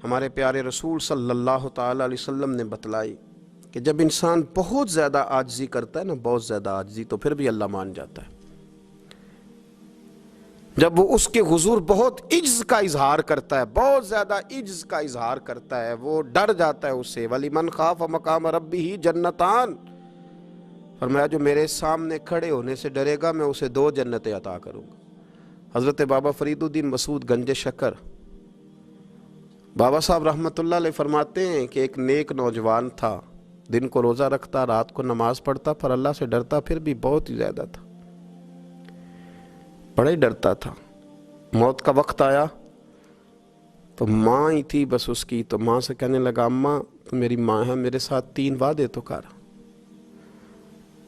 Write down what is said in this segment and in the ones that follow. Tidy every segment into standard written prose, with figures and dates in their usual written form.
ہمارے پیارے رسول صلی اللہ تعالیٰ علیہ وسلم نے بتلائی کہ جب انسان بہت زیادہ عاجزی کرتا ہے نا، بہت زیادہ عاجزی، تو پھر بھی اللہ مان جاتا ہے۔ جب وہ اس کے حضور بہت عجز کا اظہار کرتا ہے، بہت زیادہ عجز کا اظہار کرتا ہے، وہ ڈر جاتا ہے اس سے۔ وَلِمَنْ خَافَ مَقَامَ رَبِّهِ جَنَّتَانِ، فرمایا جو میرے سامنے کھڑے ہونے سے ڈرے گا میں اسے 2 جنتیں عطا کروں گا۔ حضرت بابا فرید الدین مسعود گنج شکر بابا صاحب رحمۃ اللہ علیہ فرماتے ہیں کہ ایک نیک نوجوان تھا، دن کو روزہ رکھتا، رات کو نماز پڑھتا، پر اللہ سے ڈرتا پھر بھی بہت ہی زیادہ تھا، بڑا ہی ڈرتا تھا۔ موت کا وقت آیا تو ماں ہی تھی بس اس کی، تو ماں سے کہنے لگا اماں تو میری ماں ہے، میرے ساتھ 3 وعدے تو کر۔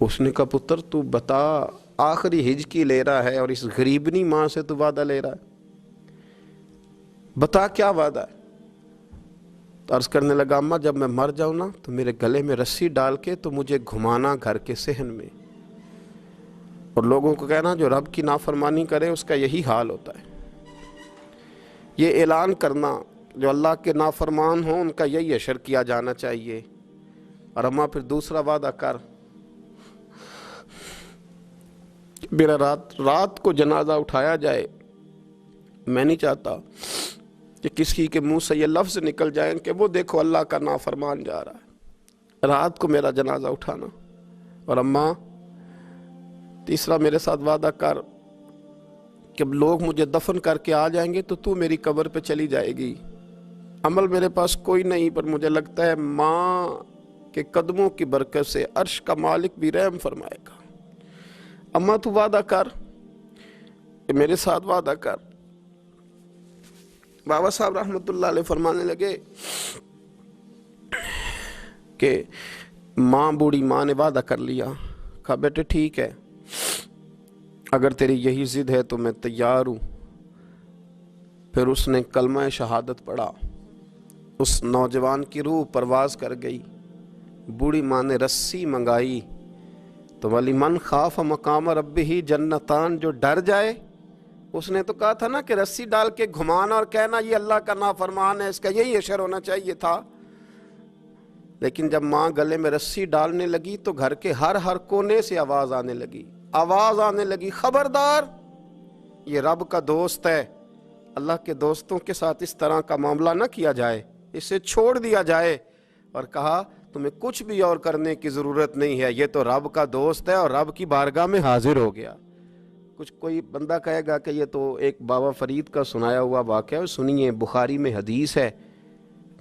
اس نے کہا پتر تو بتا، آخری ہج کی لے رہا ہے اور اس غریبنی ماں سے تو وعدہ لے رہا ہے، بتا کیا وعدہ ہے؟ تو عرض کرنے لگا اماں جب میں مر جاؤں نا تو میرے گلے میں رسی ڈال کے تو مجھے گھمانا گھر کے صحن میں، اور لوگوں کو کہنا جو رب کی نافرمانی کرے اس کا یہی حال ہوتا ہے۔ یہ اعلان کرنا جو اللہ کے نافرمان ہوں ان کا یہی اشر کیا جانا چاہیے۔ اور اماں پھر دوسرا وعدہ کر، میرا رات کو جنازہ اٹھایا جائے، میں نہیں چاہتا کہ کسی کے منہ سے یہ لفظ نکل جائیں کہ وہ دیکھو اللہ کا نافرمان جا رہا ہے، رات کو میرا جنازہ اٹھانا۔ اور اماں تیسرا میرے ساتھ وعدہ کر کہ لوگ مجھے دفن کر کے آ جائیں گے تو میری قبر پہ چلی جائے گی، عمل میرے پاس کوئی نہیں، پر مجھے لگتا ہے ماں کے قدموں کی برکت سے عرش کا مالک بھی رحم فرمائے گا۔ اماں تو وعدہ کر کہ میرے ساتھ وعدہ کر۔ بابا صاحب رحمۃ اللہ علیہ فرمانے لگے کہ بوڑھی ماں نے وعدہ کر لیا، کہا بیٹے ٹھیک ہے، اگر تیری یہی ضد ہے تو میں تیار ہوں۔ پھر اس نے کلمہ شہادت پڑھا، اس نوجوان کی روح پرواز کر گئی، بوڑھی ماں نے رسی منگائی تو وَلِمَنْ خَافَ مَقَامَ رَبِّهِ جَنَّتَانِ، جو ڈر جائے، اس نے تو کہا تھا نا کہ رسی ڈال کے گھمانا اور کہنا یہ اللہ کا نافرمان ہے، اس کا یہی اشر ہونا چاہیے تھا۔ لیکن جب ماں گلے میں رسی ڈالنے لگی تو گھر کے ہر کونے سے آواز آنے لگی، خبردار یہ رب کا دوست ہے، اللہ کے دوستوں کے ساتھ اس طرح کا معاملہ نہ کیا جائے، اسے چھوڑ دیا جائے۔ اور کہا تمہیں کچھ بھی اور کرنے کی ضرورت نہیں ہے، یہ تو رب کا دوست ہے اور رب کی بارگاہ میں حاضر ہو گیا۔ کچھ کوئی بندہ کہے گا کہ یہ تو ایک بابا فرید کا سنایا ہوا واقعہ ہے، سنیے، بخاری میں حدیث ہے،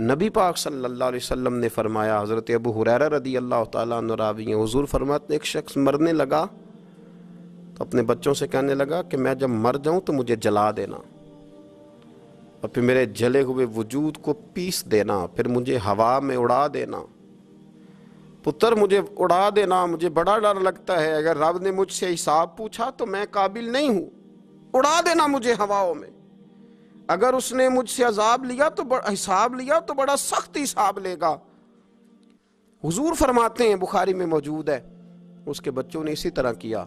نبی پاک صلی اللہ علیہ وسلم نے فرمایا، حضرت ابو ہریرہ رضی اللہ تعالیٰ عنہ راوی ہیں، حضور فرماتے ایک شخص مرنے لگا تو اپنے بچوں سے کہنے لگا کہ میں جب مر جاؤں تو مجھے جلا دینا، اور پھر میرے جلے ہوئے وجود کو پیس دینا، پھر مجھے ہوا میں اڑا دینا۔ پتر مجھے اڑا دینا، مجھے بڑا ڈر لگتا ہے، اگر رب نے مجھ سے حساب پوچھا تو میں قابل نہیں ہوں، اڑا دینا مجھے ہواؤں میں۔ اگر اس نے مجھ سے عذاب لیا تو حساب لیا تو بڑا سخت حساب لے گا۔ حضور فرماتے ہیں، بخاری میں موجود ہے، اس کے بچوں نے اسی طرح کیا،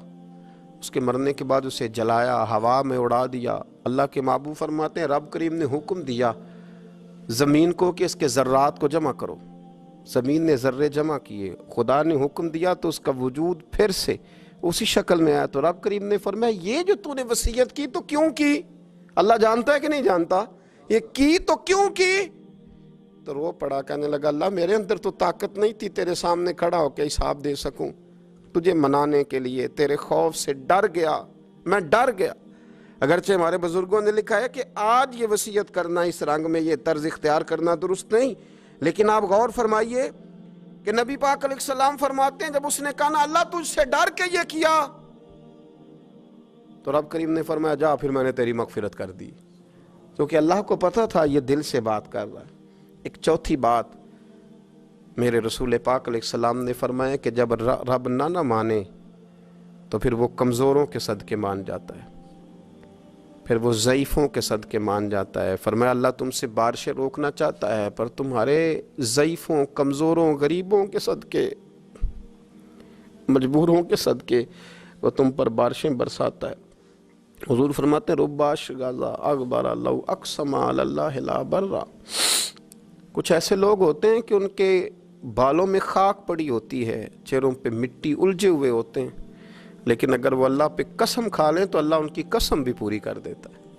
اس کے مرنے کے بعد اسے جلایا، ہوا میں اڑا دیا۔ اللہ کے محبوب فرماتے ہیں رب کریم نے حکم دیا زمین کو کہ اس کے ذرات کو جمع کرو، زمین نے ذرے جمع کیے، خدا نے حکم دیا تو اس کا وجود پھر سے اسی شکل میں آیا۔ تو رب کریم نے فرمایا یہ جو تو نے وصیت کی تو کیوں کی؟ اللہ جانتا ہے کہ نہیں جانتا؟ یہ کی تو کیوں کی؟ تو رو پڑا، کہنے لگا اللہ میرے اندر تو طاقت نہیں تھی تیرے سامنے کھڑا ہو کے حساب دے سکوں، تجھے منانے کے لیے تیرے خوف سے ڈر گیا، میں ڈر گیا۔ اگرچہ ہمارے بزرگوں نے لکھا ہے کہ آج یہ وصیت کرنا، اس رنگ میں یہ طرز اختیار کرنا درست نہیں، لیکن آپ غور فرمائیے کہ نبی پاک علیہ السلام فرماتے ہیں جب اس نے کہا نا اللہ تجھ سے ڈر کے یہ کیا، تو رب کریم نے فرمایا جا پھر میں نے تیری مغفرت کر دی، کیونکہ اللہ کو پتا تھا یہ دل سے بات کر رہا ہے۔ ایک چوتھی بات میرے رسول پاک علیہ السلام نے فرمایا کہ جب رب نہ مانے تو پھر وہ کمزوروں کے صدقے مان جاتا ہے، پھر وہ ضعیفوں کے صدقے مان جاتا ہے۔ فرمایا اللہ تم سے بارشیں روکنا چاہتا ہے پر تمہارے ضعیفوں، کمزوروں، غریبوں کے صدقے، مجبوروں کے صدقے وہ تم پر بارشیں برساتا ہے۔ حضور فرماتے ہیں رب اشغالا اغبر لو اقسم علی اللہ لا برا، کچھ ایسے لوگ ہوتے ہیں کہ ان کے بالوں میں خاک پڑی ہوتی ہے، چہروں پہ مٹی الجھے ہوئے ہوتے ہیں، لیکن اگر وہ اللہ پہ قسم کھا لیں تو اللہ ان کی قسم بھی پوری کر دیتا ہے۔